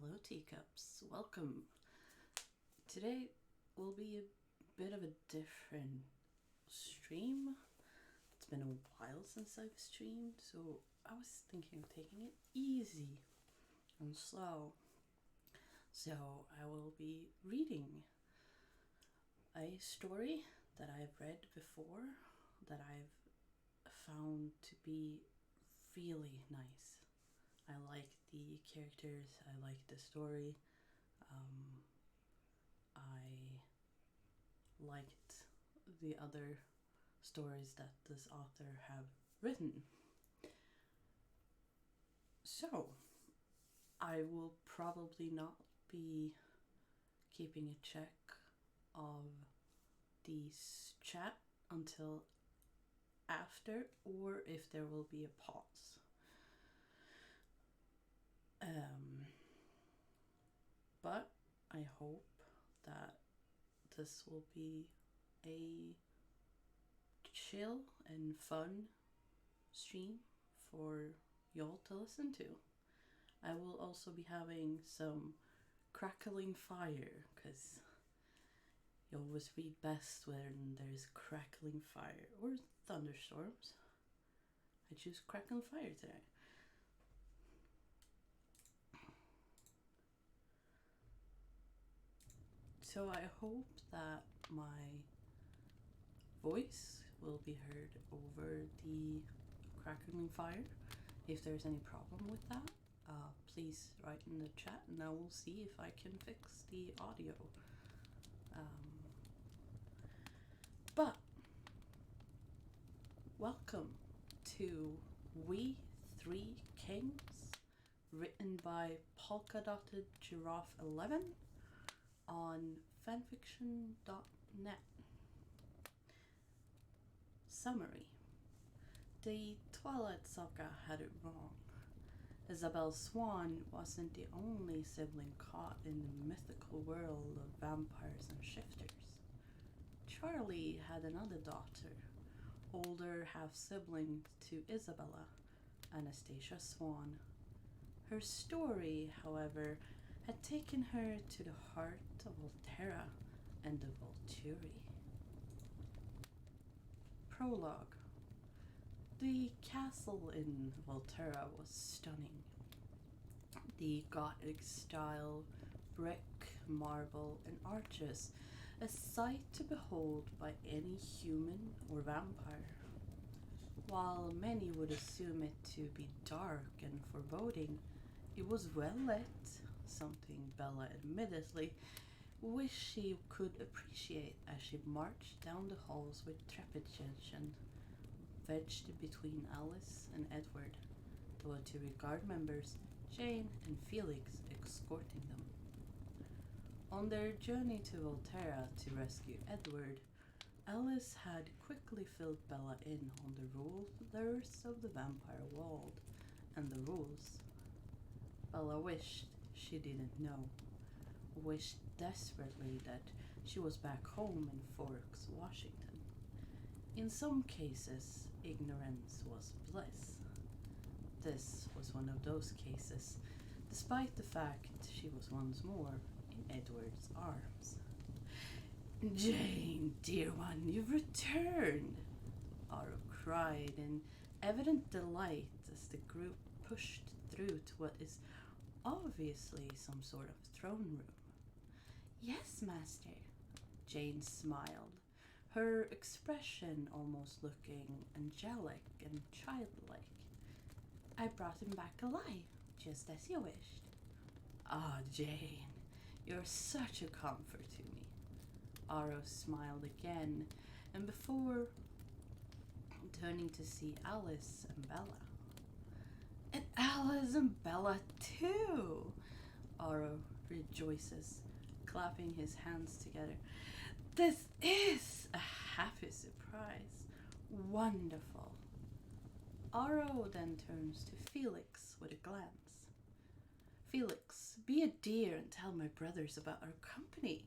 Hello, teacups. Welcome. Today will be a bit of a different stream. It's been a while since I've streamed, so I was thinking of taking it easy and slow. So I will be reading a story that I've read before that I've found to be really nice. I like the characters, I like the story. I liked the other stories that this author have written. So, I will probably not be keeping a check of the chat until after, or if there will be a pause. But I hope that this will be a chill and fun stream for y'all to listen to. I will also be having some crackling fire, because you always read best when there's crackling fire or thunderstorms. I choose crackling fire today. So I hope that my voice will be heard over the crackling fire. If there's any problem with that, please write in the chat and I will see if I can fix the audio. But welcome to We Three Kings, written by Polka Dotted Giraffe 11 on fanfiction.net. Summary. The Twilight Saga had it wrong. Isabel Swan wasn't the only sibling caught in the mythical world of vampires and shifters. Charlie had another daughter, older half-sibling to Isabella, Anastasia Swan. Her story, however, had taken her to the heart of Volterra and the Volturi. Prologue. The castle in Volterra was stunning. The Gothic style, brick, marble, and arches, a sight to behold by any human or vampire. While many would assume it to be dark and foreboding, it was well lit, something Bella admittedly wished she could appreciate as she marched down the halls with trepidation, wedged between Alice and Edward, the Volturi guard members, Jane and Felix, escorting them. On their journey to Volterra to rescue Edward, Alice had quickly filled Bella in on the rulers of the vampire world and the rules. Bella wished she didn't know, wished desperately that she was back home in Forks, Washington. In some cases, ignorance was bliss. This was one of those cases, despite the fact she was once more in Edward's arms. "Jane, dear one, you've returned!" Aro cried in evident delight as the group pushed through to what is obviously some sort of throne room. "Yes, master," Jane smiled, her expression almost looking angelic and childlike. "I brought him back alive, just as you wished." "Ah, Jane, you're such a comfort to me." Aro smiled again, and before turning to see Alice and Bella. "And Alice and Bella too!" Aro rejoices, clapping his hands together. "This is a happy surprise. Wonderful." Aro then turns to Felix with a glance. "Felix, be a dear and tell my brothers about our company.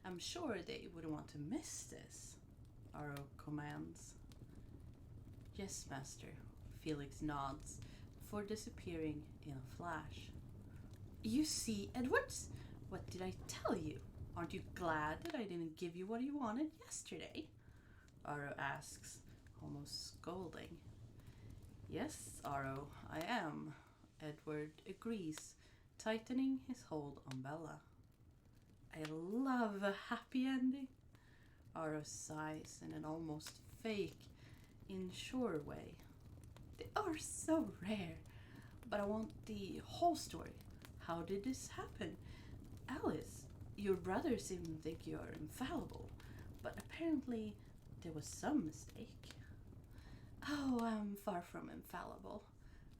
I'm sure they wouldn't want to miss this," Aro commands. "Yes, master," Felix nods, before disappearing in a flash. You see, Edwards, what did I tell you? Aren't you glad that I didn't give you what you wanted yesterday? Aro asks, almost scolding. Yes, Aro, I am. Edward agrees, tightening his hold on Bella. I love a happy ending. Aro sighs in an almost fake, unsure way. They are so rare, but I want the whole story. How did this happen? Alice, your brothers even think you are infallible, but apparently there was some mistake. Oh, I'm far from infallible.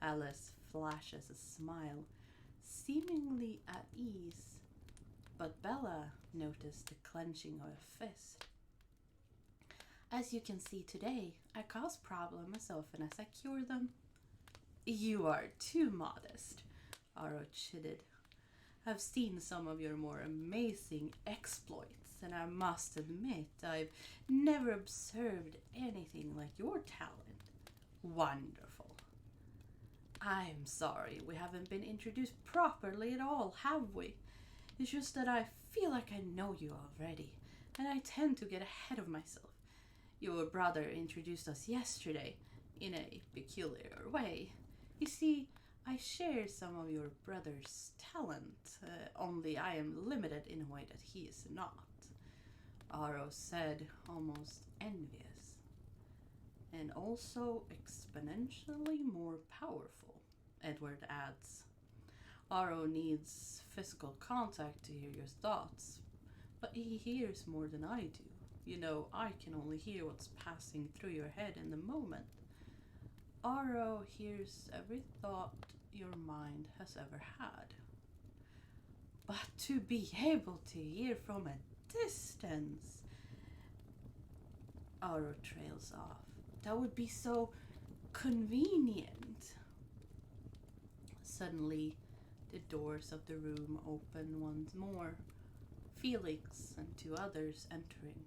Alice flashes a smile, seemingly at ease, but Bella noticed the clenching of a fist. As you can see today, I cause problems as often as I cure them. You are too modest, Aro chided. I've seen some of your more amazing exploits, and I must admit I've never observed anything like your talent. Wonderful. I'm sorry we haven't been introduced properly at all, have we? It's just that I feel like I know you already, and I tend to get ahead of myself. Your brother introduced us yesterday, in a peculiar way. You see, I share some of your brother's talent, only I am limited in a way that he is not. Aro said, almost envious. And also exponentially more powerful, Edward adds. Aro needs physical contact to hear your thoughts, but he hears more than I do. You know, I can only hear what's passing through your head in the moment. Aro hears every thought your mind has ever had. But to be able to hear from a distance, Aro trails off. That would be so convenient. Suddenly, the doors of the room open once more, Felix and two others entering.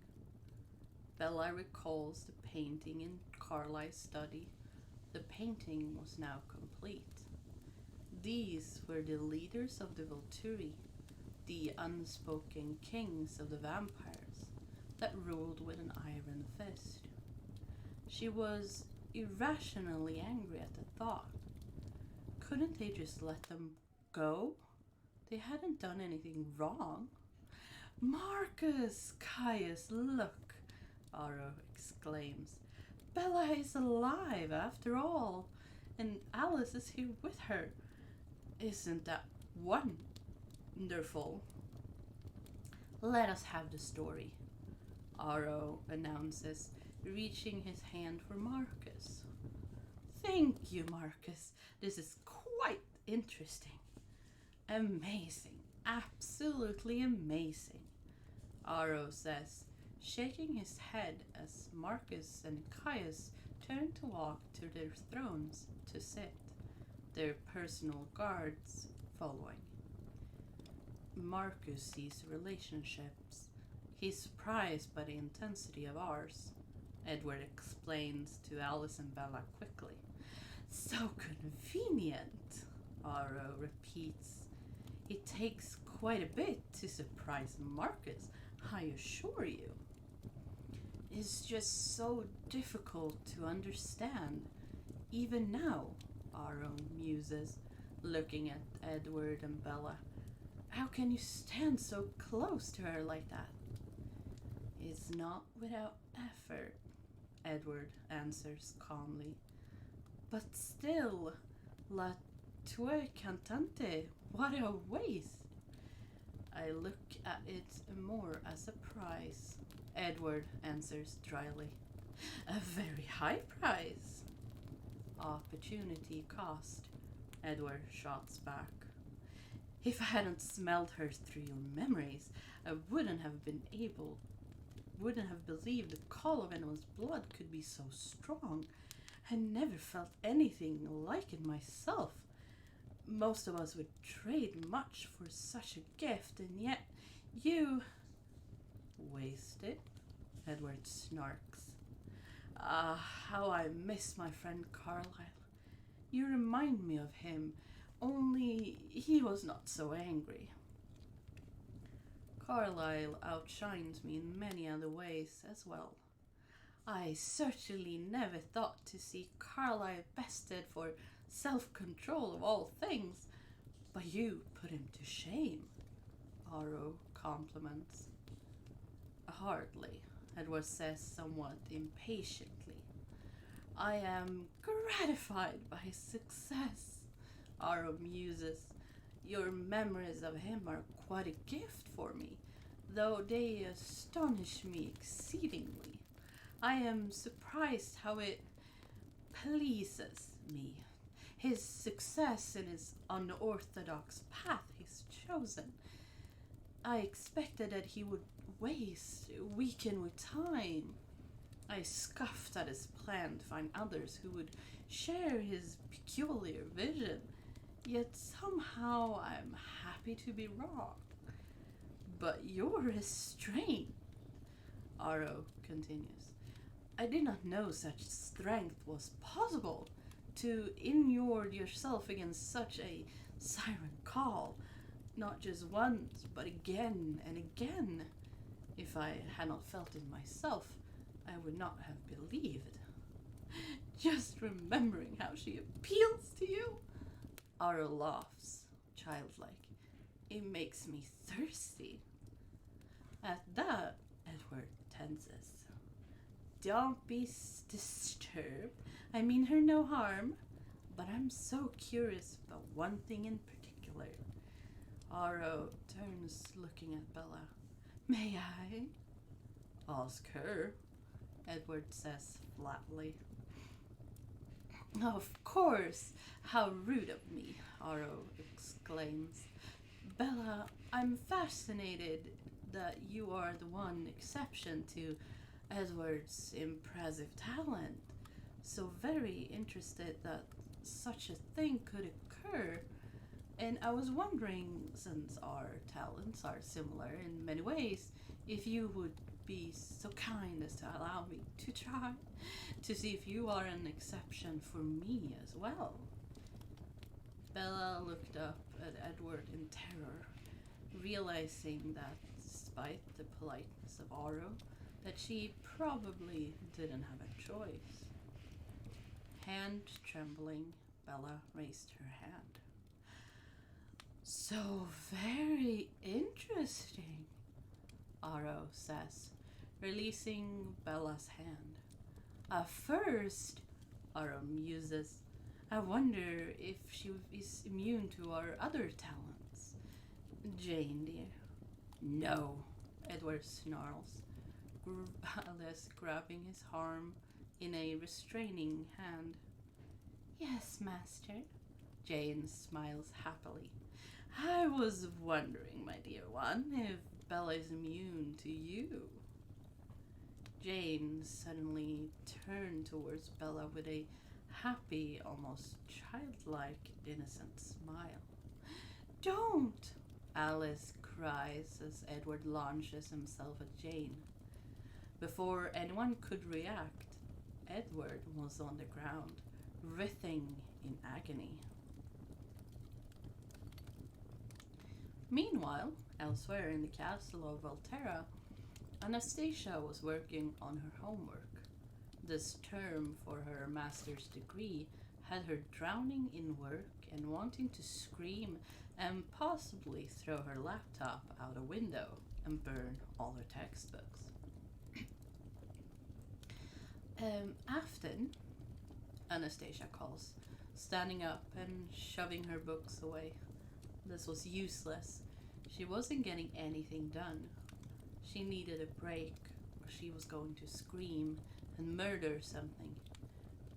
Bella recalls the painting in Carlyle's study. The painting was now complete. These were the leaders of the Volturi, the unspoken kings of the vampires that ruled with an iron fist. She was irrationally angry at the thought. Couldn't they just let them go? They hadn't done anything wrong. Marcus, Caius, look, Aro exclaims. Bella is alive after all, and Alice is here with her. Isn't that wonderful? Let us have the story, Aro announces, reaching his hand for Marcus. Thank you, Marcus. This is quite interesting. Amazing. Absolutely amazing, Aro says, shaking his head as Marcus and Caius turn to walk to their thrones to sit, their personal guards following. Marcus sees relationships. He's surprised by the intensity of ours, Edward explains to Alice and Bella quickly. So convenient, Aro repeats. It takes quite a bit to surprise Marcus, I assure you. It's just so difficult to understand, even now, Aro muses, looking at Edward and Bella. How can you stand so close to her like that? It's not without effort, Edward answers calmly. But still, la tue cantante, what a waste. I look at it more as a prize, Edward answers dryly. A very high price. Opportunity cost, Edward shots back. If I hadn't smelled her through your memories, I wouldn't have believed the call of anyone's blood could be so strong. I never felt anything like it myself. Most of us would trade much for such a gift, and yet you... Waste it? Edward snarks. Ah, how I miss my friend Carlyle. You remind me of him. Only he was not so angry. Carlyle outshines me in many other ways as well. I certainly never thought to see Carlyle bested for self-control of all things, but you put him to shame, Aro compliments. Hardly, Edward says somewhat impatiently. I am gratified by his success, Aro muses. Your memories of him are quite a gift for me, though they astonish me exceedingly. I am surprised how it pleases me. His success in his unorthodox path he's chosen. I expected that he would weaken with time. I scoffed at his plan to find others who would share his peculiar vision, yet somehow I'm happy to be wrong. But you're restrained, Aro continues. I did not know such strength was possible, to inure yourself against such a siren call, not just once, but again and again. If I had not felt it myself, I would not have believed. Just remembering how she appeals to you. Aro laughs, childlike. It makes me thirsty. At that, Edward tenses. Don't be disturbed. I mean her no harm. But I'm so curious about one thing in particular. Aro turns looking at Bella. May I? Ask her, Edward says flatly. Of course. How rude of me, Aro exclaims. Bella, I'm fascinated that you are the one exception to Edward's impressive talent. So very interested that such a thing could occur. And I was wondering, since our talents are similar in many ways, if you would be so kind as to allow me to try to see if you are an exception for me as well. Bella looked up at Edward in terror, realizing that despite the politeness of Aro, that she probably didn't have a choice. Hand trembling, Bella raised her hand. So very interesting, Aro says, releasing Bella's hand. At first, Aro muses, I wonder if she is immune to our other talents. Jane, dear. No, Edward snarls, Alice grabbing his arm in a restraining hand. Yes, master. Jane smiles happily. I was wondering, my dear one, if Bella is immune to you. Jane suddenly turned towards Bella with a happy, almost childlike, innocent smile. Don't! Alice cries as Edward launches himself at Jane. Before anyone could react, Edward was on the ground, writhing in agony. Meanwhile, elsewhere in the castle of Volterra, Anastasia was working on her homework. This term for her master's degree had her drowning in work and wanting to scream and possibly throw her laptop out a window and burn all her textbooks. Afton, Anastasia calls, standing up and shoving her books away. This was useless. She wasn't getting anything done. She needed a break, or she was going to scream and murder something.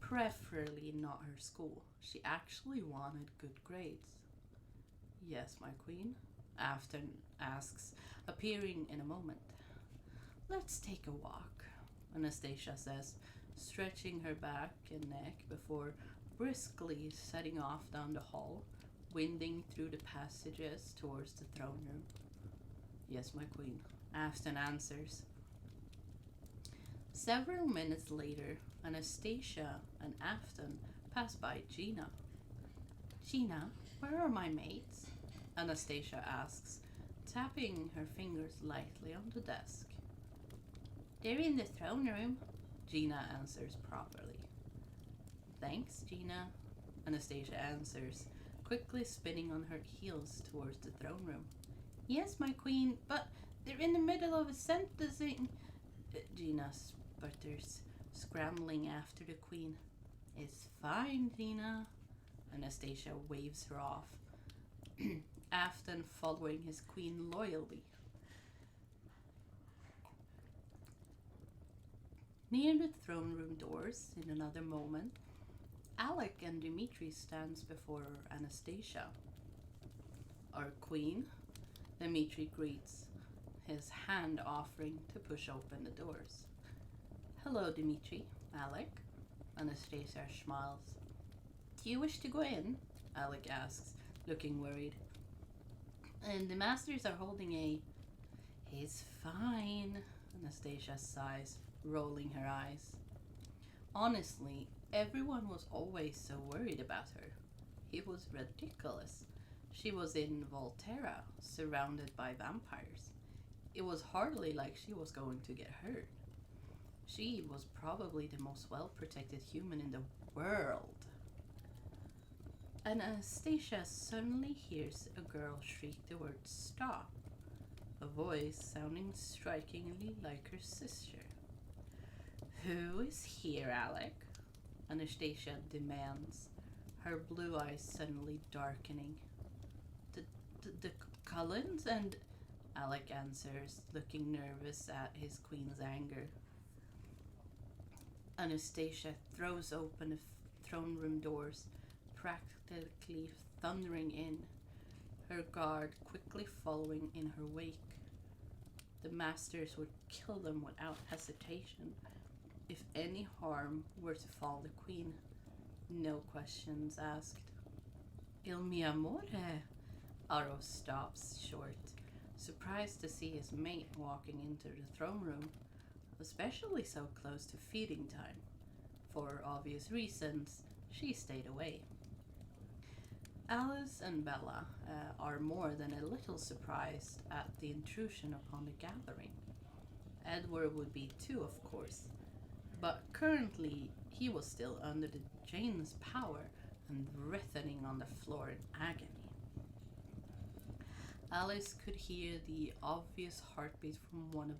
Preferably not her school. She actually wanted good grades. Yes, my queen? Afton asks, appearing in a moment. Let's take a walk, Anastasia says, stretching her back and neck before briskly setting off down the hall, winding through the passages towards the throne room. Yes, my queen, Afton answers. Several minutes later, Anastasia and Afton pass by Gina. Gina, Where are my mates? Anastasia asks, tapping her fingers lightly on the desk. They're in the throne room, Gina answers properly. Thanks, Gina, Anastasia answers, quickly spinning on her heels towards the throne room. Yes, my queen, but they're in the middle of a sentencing, Gina sputters, scrambling after the queen. It's fine, Gina, Anastasia waves her off, Afton following his queen loyally. Near the throne room doors, in another moment, Alec and Dmitri stands before Anastasia. Our queen, Dmitri greets, his hand offering to push open the doors. Hello, Dmitri, Alec, Anastasia smiles. Do you wish to go in? Alec asks, looking worried. And the masters are holding a... He's fine, Anastasia sighs, rolling her eyes. Honestly, everyone was always so worried about her. It was ridiculous. She was in Volterra, surrounded by vampires. It was hardly like she was going to get hurt. She was probably the most well-protected human in the world. Anastasia suddenly hears a girl shriek the word stop, a voice sounding strikingly like her sister. Who is here, Alec? Anastasia demands, her blue eyes suddenly darkening. The Cullens? And Alec answers, looking nervous at his queen's anger. Anastasia throws open the throne room doors, practically thundering in, her guard quickly following in her wake. The masters would kill them without hesitation if any harm were to fall the queen. No questions asked. Il mio amore. Aro stops short, surprised to see his mate walking into the throne room, especially so close to feeding time. For obvious reasons, she stayed away. Alice and Bella are more than a little surprised at the intrusion upon the gathering. Edward would be too, of course, but currently he was still under the Jane's power and writhing on the floor in agony. Alice could hear the obvious heartbeat from one of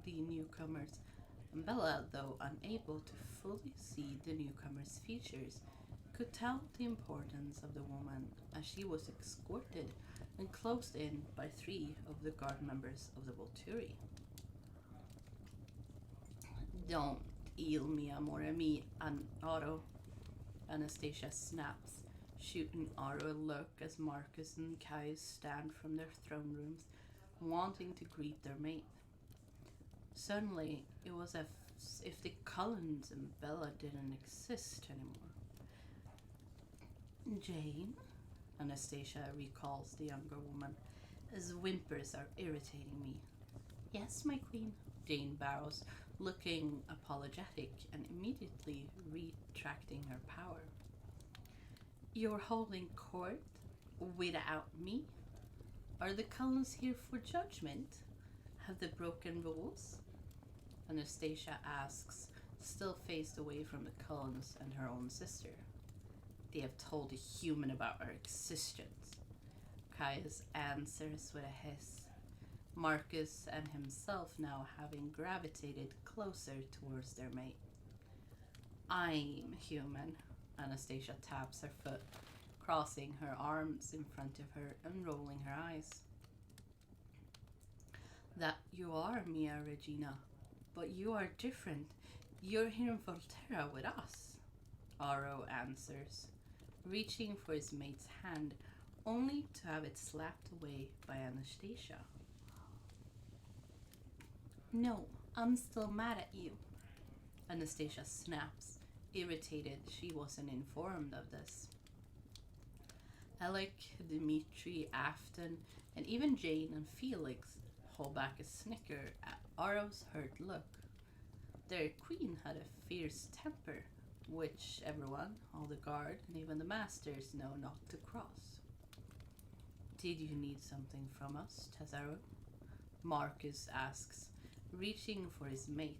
the newcomers, and Bella, though unable to fully see the newcomer's features, could tell the importance of the woman as she was escorted and closed in by 3 of the guard members of the Volturi. Don't il mio amore mi an Otto, Anastasia snaps, shooting Otto a look as Marcus and Caius stand from their throne rooms, wanting to greet their mate. Suddenly, it was as if the Cullens and Bella didn't exist anymore. Jane, Anastasia recalls the younger woman, as whimpers are irritating me. Yes, my queen, Jane bows, looking apologetic and immediately retracting her power. You're holding court without me? Are the Cullens here for judgment? Have they broken rules? Anastasia asks, still faced away from the Cullens and her own sister. They have told a human about our existence, Caius answers with a hiss, Marcus and himself now having gravitated closer towards their mate. I'm human, Anastasia taps her foot, crossing her arms in front of her and rolling her eyes. That you are, Mia Regina, but you are different. You're here in Volterra with us, Aro answers, reaching for his mate's hand, only to have it slapped away by Anastasia. No, I'm still mad at you, Anastasia snaps, irritated she wasn't informed of this. Alec, Dmitri, Afton, and even Jane and Felix hold back a snicker at Aro's hurt look. Their queen had a fierce temper, which everyone, all the guard, and even the masters know not to cross. Did you need something from us, Tesoro? Marcus asks, reaching for his mate.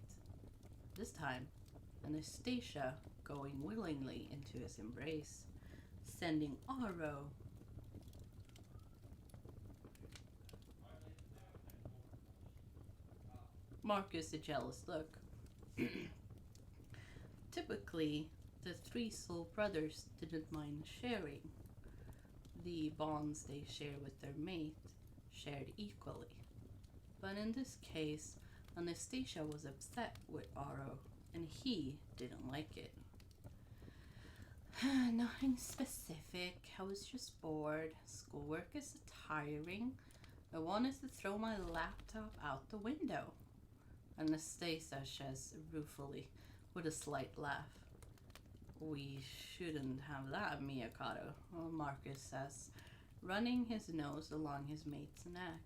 This time, Anastasia going willingly into his embrace, sending Aro Marcus a jealous look. Typically, the three soul brothers didn't mind sharing. The bonds they share with their mate shared equally. But in this case, Anastasia was upset with Aro, and he didn't like it. Nothing specific. I was just bored. Schoolwork is tiring. I wanted to throw my laptop out the window. Anastasia says ruefully, with a slight laugh. We shouldn't have that, Miyakato, Marcus says, running his nose along his mate's neck,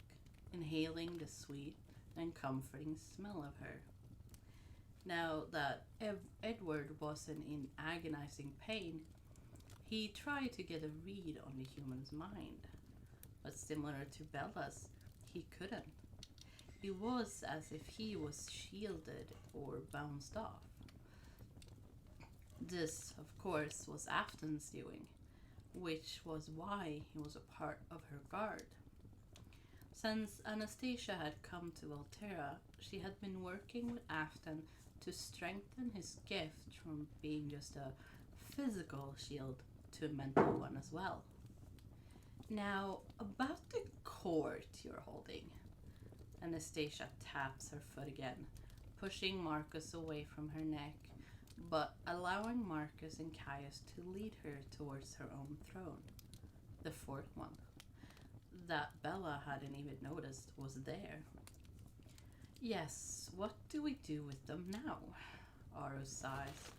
inhaling the sweet and comforting smell of her. Now that Edward wasn't in agonizing pain, he tried to get a read on the human's mind. But similar to Bella's, he couldn't. It was as if he was shielded or bounced off. This, of course, was Afton's doing, which was why he was a part of her guard. Since Anastasia had come to Volterra, she had been working with Afton to strengthen his gift from being just a physical shield to a mental one as well. Now, about the court you're holding. Anastasia taps her foot again, pushing Marcus away from her neck, but allowing Marcus and Caius to lead her towards her own throne. The fourth one, that Bella hadn't even noticed was there. Yes, what do we do with them now? Aro sighs,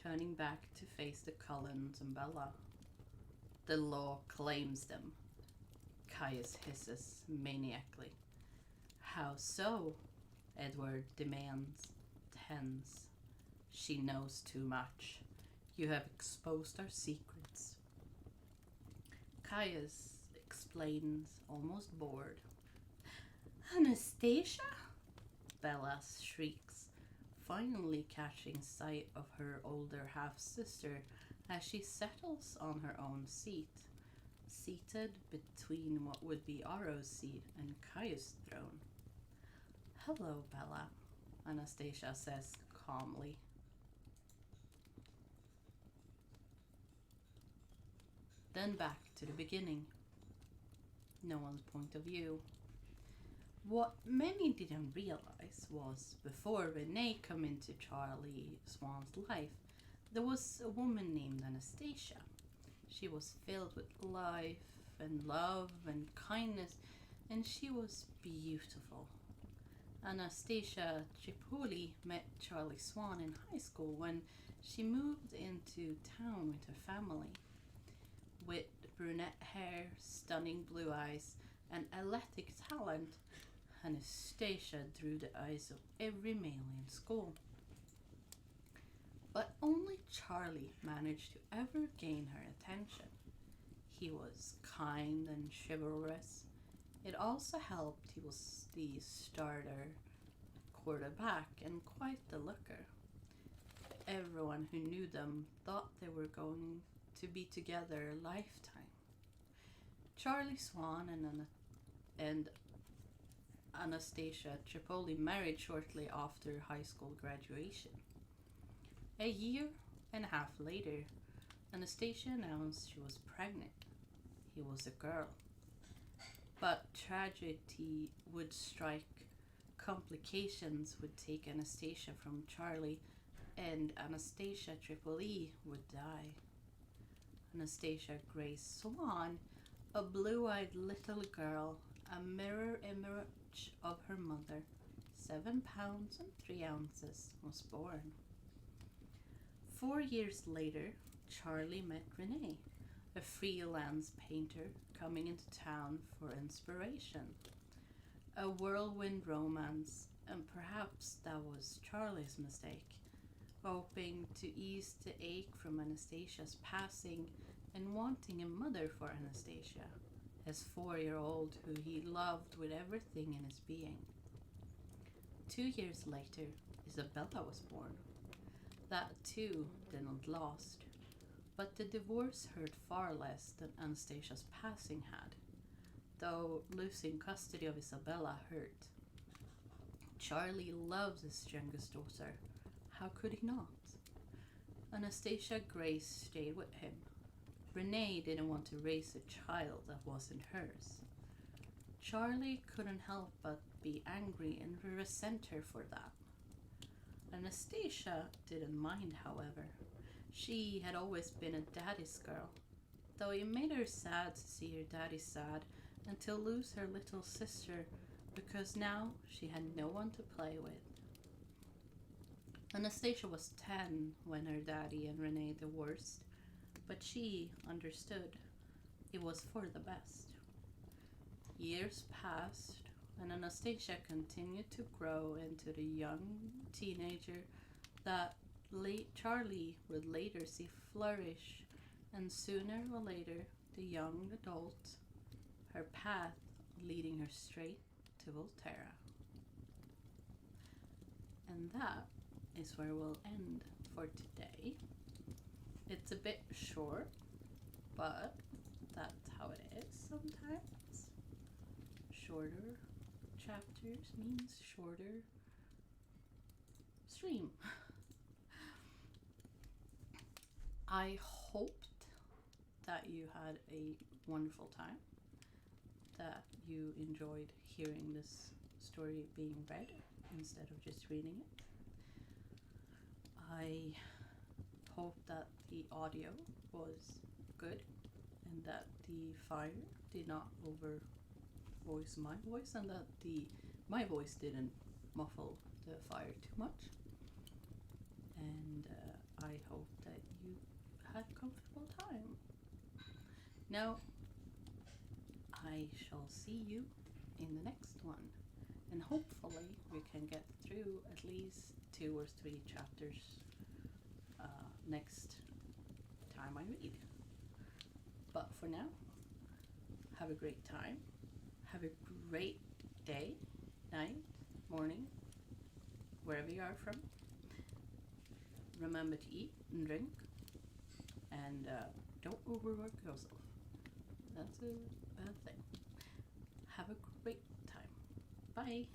turning back to face the Cullens and Bella. The law claims them, Caius hisses maniacally. How so? Edward demands, tense. She knows too much. You have exposed our secrets. Caius explains, almost bored. Anastasia? Bella shrieks, finally catching sight of her older half-sister as she settles on her own seat, seated between what would be Aro's seat and Caius' throne. Hello, Bella, Anastasia says calmly. Then back to the beginning. No one's point of view. What many didn't realize was, before Renee came into Charlie Swan's life, there was a woman named Anastasia. She was filled with life and love and kindness, and she was beautiful. Anastasia Tripoli met Charlie Swan in high school when she moved into town with her family. With brunette hair, stunning blue eyes, and athletic talent, Anastasia drew the eyes of every male in school. But only Charlie managed to ever gain her attention. He was kind and chivalrous. It also helped he was the starter quarterback and quite the looker. Everyone who knew them thought they were going to be together a lifetime. Charlie Swan and Anastasia Tripoli married shortly after high school graduation. A year and a half later, Anastasia announced she was pregnant. He was a girl. But tragedy would strike. Complications would take Anastasia from Charlie, and Anastasia Tripoli would die. Anastasia Grace Swan, a blue-eyed little girl, a mirror image of her mother, 7 pounds and 3 ounces, was born. 4 years later, Charlie met Renee, a freelance painter coming into town for inspiration. A whirlwind romance, and perhaps that was Charlie's mistake. hoping to ease the ache from Anastasia's passing and wanting a mother for Anastasia, his 4-year-old who he loved with everything in his being. 2 years later, Isabella was born. That too didn't last, but the divorce hurt far less than Anastasia's passing had, though losing custody of Isabella hurt. Charlie loves his youngest daughter. How could he not? Anastasia Grace stayed with him. Renee didn't want to raise a child that wasn't hers. Charlie couldn't help but be angry and resent her for that. Anastasia didn't mind, however. She had always been a daddy's girl, though it made her sad to see her daddy sad and to lose her little sister because now she had no one to play with. Anastasia was 10 when her daddy and Renee divorced, but she understood it was for the best. Years passed, and Anastasia continued to grow into the young teenager that Charlie would later see flourish, and sooner or later the young adult, her path leading her straight to Volterra. And that is where we'll end for today. It's a bit short, but that's how it is sometimes. Shorter chapters means shorter stream. I hoped that you had a wonderful time, that you enjoyed hearing this story being read instead of just reading it. I hope that the audio was good and that the fire did not over voice my voice and that my voice didn't muffle the fire too much. And I hope that you had a comfortable time. Now, I shall see you in the next one, and hopefully we can get through at least 2 or 3 chapters next time I read. But for now, have a great time. Have a great day, night, morning, wherever you are from. Remember to eat and drink, and don't overwork yourself. That's a bad thing. Have a great time. Bye.